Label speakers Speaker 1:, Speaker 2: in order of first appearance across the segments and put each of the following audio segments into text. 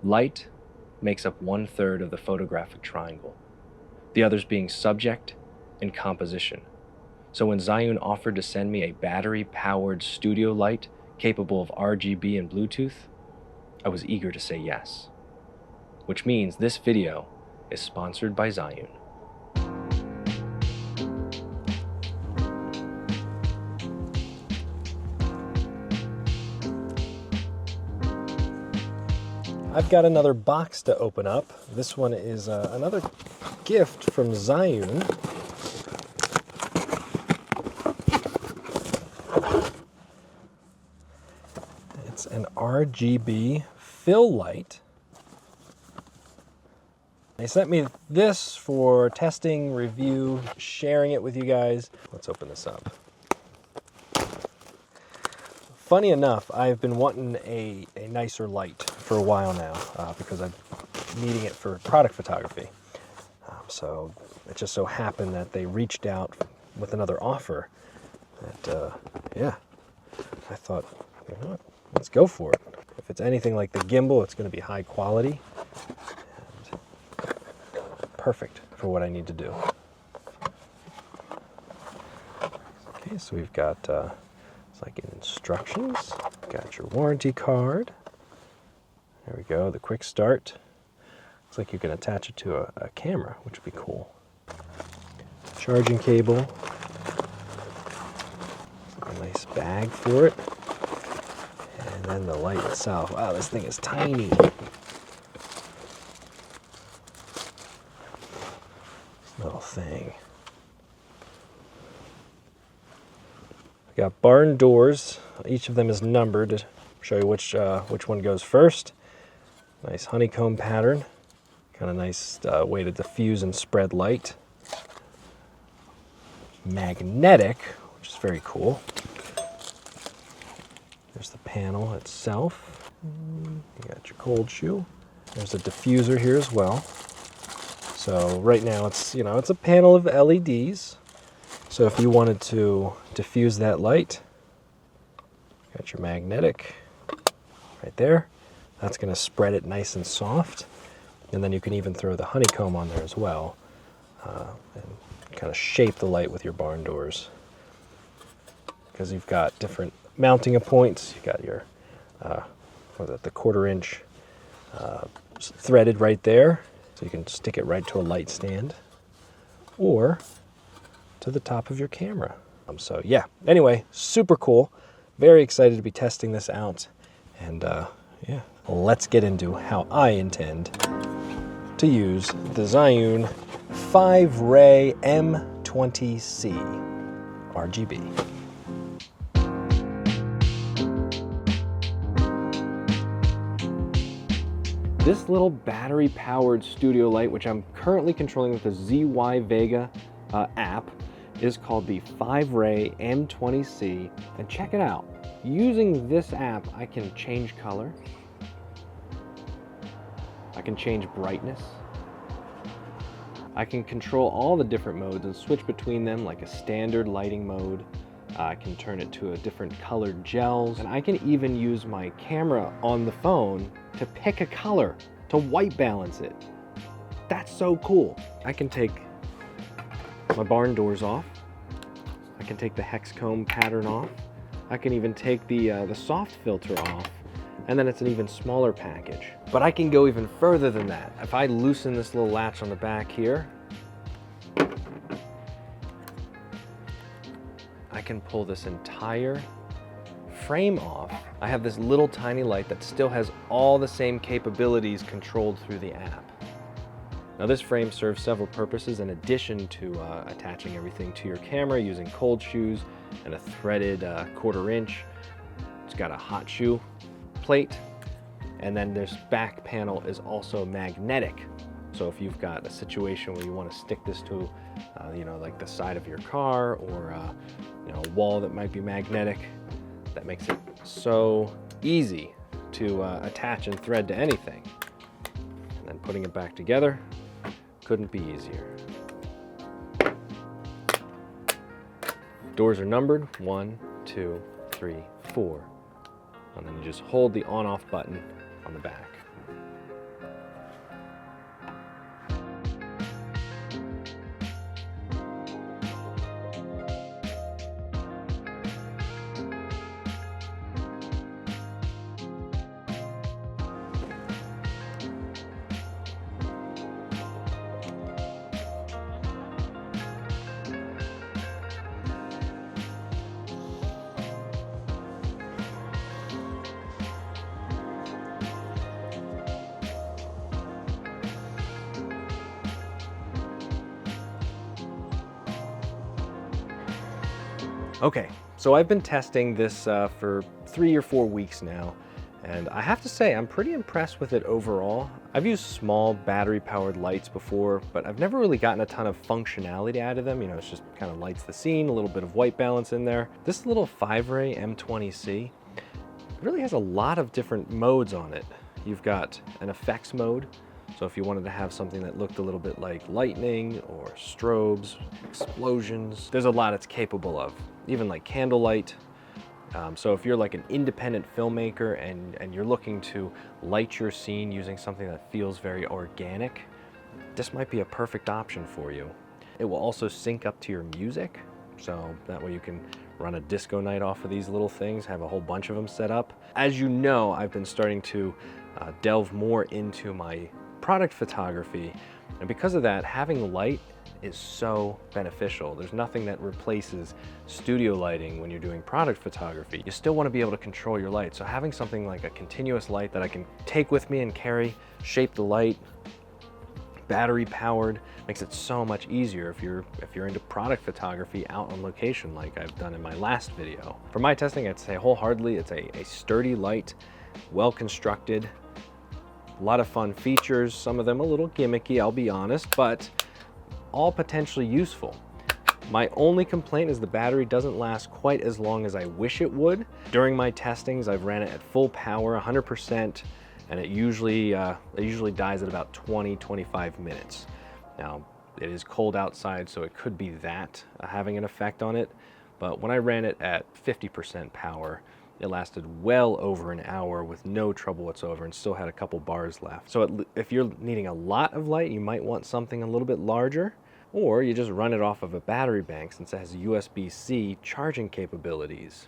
Speaker 1: Light makes up 1/3 of the photographic triangle, the others being subject and composition. So when Zhiyun offered to send me a battery-powered studio light capable of RGB and Bluetooth, I was eager to say yes. Which means this video is sponsored by Zhiyun. I've got another box to open up. This one is another gift from Zhiyun. It's an RGB fill light. They sent me this for testing, review, sharing it with you guys. Let's open this up. Funny enough, I've been wanting a nicer light for a while now because I'm needing it for product photography. So it just so happened that they reached out with another offer that, yeah, I thought, you know what, let's go for it. If it's anything like the gimbal, it's going to be high quality and perfect for what I need to do. Okay, so we've got it's like instructions, got your warranty card. There we go, the quick start. Looks like you can attach it to a camera, which would be cool. Charging cable. A nice bag for it. And then the light itself. Wow, this thing is tiny. This little thing. We got barn doors. Each of them is numbered to show you which one goes first. Nice honeycomb pattern. Kind of nice way to diffuse and spread light. Magnetic, which is very cool. There's the panel itself. You got your cold shoe. There's a diffuser here as well. So right now it's, you know, it's a panel of LEDs. So if you wanted to diffuse that light, got your magnetic right there. That's going to spread it nice and soft. And then you can even throw the honeycomb on there as well and kind of shape the light with your barn doors. Because you've got different mounting points. You've got your, the 1/4 inch threaded right there. So you can stick it right to a light stand or to the top of your camera. So yeah, anyway, super cool. Very excited to be testing this out. And yeah, let's get into how I intend to use the Zhiyun Fiveray M20C RGB. This little battery-powered studio light, which I'm currently controlling with the Zhiyun Fiveray app, is called the Fiveray M20C. And check it out. Using this app, I can change color. I can change brightness. I can control all the different modes and switch between them like a standard lighting mode. I can turn it to a different colored gels. And I can even use my camera on the phone to pick a color, to white balance it. That's so cool. I can take my barn doors off. I can take the hex comb pattern off. I can even take the soft filter off. And then it's an even smaller package. But I can go even further than that. If I loosen this little latch on the back here, I can pull this entire frame off. I have this little tiny light that still has all the same capabilities controlled through the app. Now this frame serves several purposes in addition to attaching everything to your camera using cold shoes and a threaded 1/4 inch. It's got a hot shoe plate, and then this back panel is also magnetic. So if you've got a situation where you want to stick this to, you know, like the side of your car or you know, a wall that might be magnetic, that makes it so easy to attach and thread to anything. And then putting it back together couldn't be easier. Doors are numbered 1, 2, 3, 4. And then you just hold the on-off button on the back. Okay, so I've been testing this for 3 or 4 weeks now, and I have to say I'm pretty impressed with it overall. I've used small battery-powered lights before, but I've never really gotten a ton of functionality out of them. You know, it's just kind of lights the scene, a little bit of white balance in there. This little Fiveray M20C really has a lot of different modes on it. You've got an effects mode, so if you wanted to have something that looked a little bit like lightning or strobes, explosions, there's a lot it's capable of, even like candlelight. So if you're like an independent filmmaker and you're looking to light your scene using something that feels very organic, this might be a perfect option for you. It will also sync up to your music, so that way you can run a disco night off of these little things, have a whole bunch of them set up. As you know, I've been starting to delve more into my product photography, and because of that, having light is so beneficial. There's nothing that replaces studio lighting when you're doing product photography. You still want to be able to control your light, so having something like a continuous light that I can take with me and carry, shape the light, battery powered, makes it so much easier if you're into product photography out on location like I've done in my last video. For my testing, I'd say wholeheartedly it's a sturdy light, well constructed, a lot of fun features, some of them a little gimmicky, I'll be honest, but all potentially useful. My only complaint is the battery doesn't last quite as long as I wish it would. During my testings, I've ran it at full power, 100%, and it usually dies at about 20-25 minutes. Now, it is cold outside, so it could be that having an effect on it, but when I ran it at 50% power, it lasted well over an hour with no trouble whatsoever and still had a couple bars left. So if you're needing a lot of light, you might want something a little bit larger, or you just run it off of a battery bank since it has USB-C charging capabilities.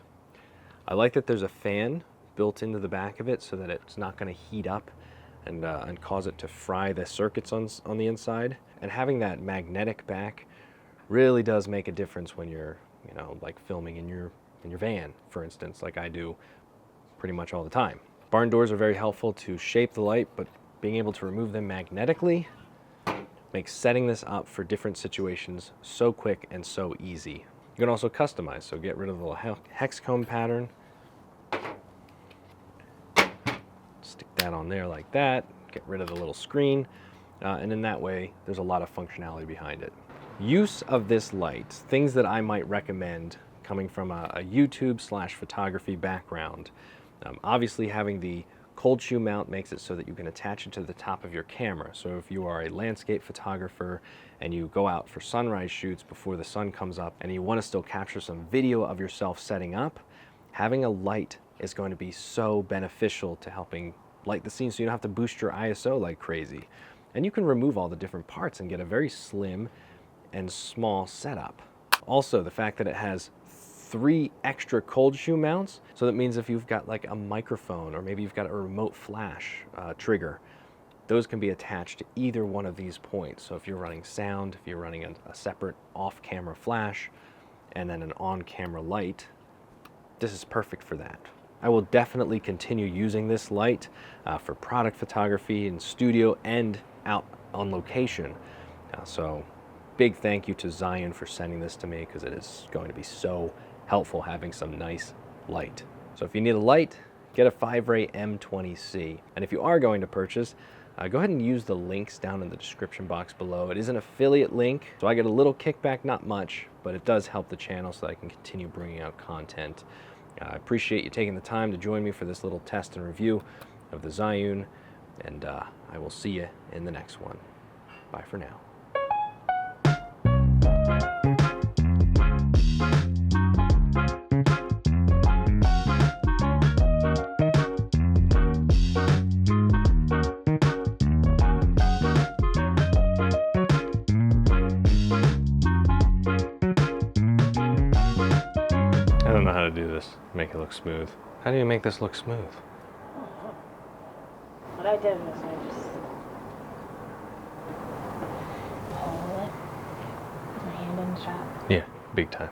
Speaker 1: I like that there's a fan built into the back of it so that it's not going to heat up and cause it to fry the circuits on the inside. And having that magnetic back really does make a difference when you're, you know, like filming in your van, for instance, like I do pretty much all the time. Barn doors are very helpful to shape the light, but being able to remove them magnetically makes setting this up for different situations so quick and so easy. You can also customize, so get rid of the little hex comb pattern. Stick that on there like that, get rid of the little screen, and in that way, there's a lot of functionality behind it. Use of this light, things that I might recommend coming from a YouTube/photography background. Obviously having the cold shoe mount makes it so that you can attach it to the top of your camera. So if you are a landscape photographer and you go out for sunrise shoots before the sun comes up and you want to still capture some video of yourself setting up, having a light is going to be so beneficial to helping light the scene so you don't have to boost your ISO like crazy. And you can remove all the different parts and get a very slim and small setup. Also, the fact that it has 3 extra cold shoe mounts, so that means if you've got like a microphone or maybe you've got a remote flash trigger, those can be attached to either one of these points. So if you're running sound, if you're running a separate off-camera flash, and then an on-camera light, this is perfect for that. I will definitely continue using this light for product photography in studio and out on location. So big thank you to Zhiyun for sending this to me because it is going to be so helpful having some nice light. So if you need a light, get a Fiveray M20C. And if you are going to purchase, go ahead and use the links down in the description box below. It is an affiliate link, so I get a little kickback, not much, but it does help the channel so that I can continue bringing out content. I appreciate you taking the time to join me for this little test and review of the Zhiyun, and I will see you in the next one. Bye for now. I don't know how to do this, make it look smooth. How do you make this look smooth?
Speaker 2: What I did was I just hold it, put my hand in the shot.
Speaker 1: Yeah, big time.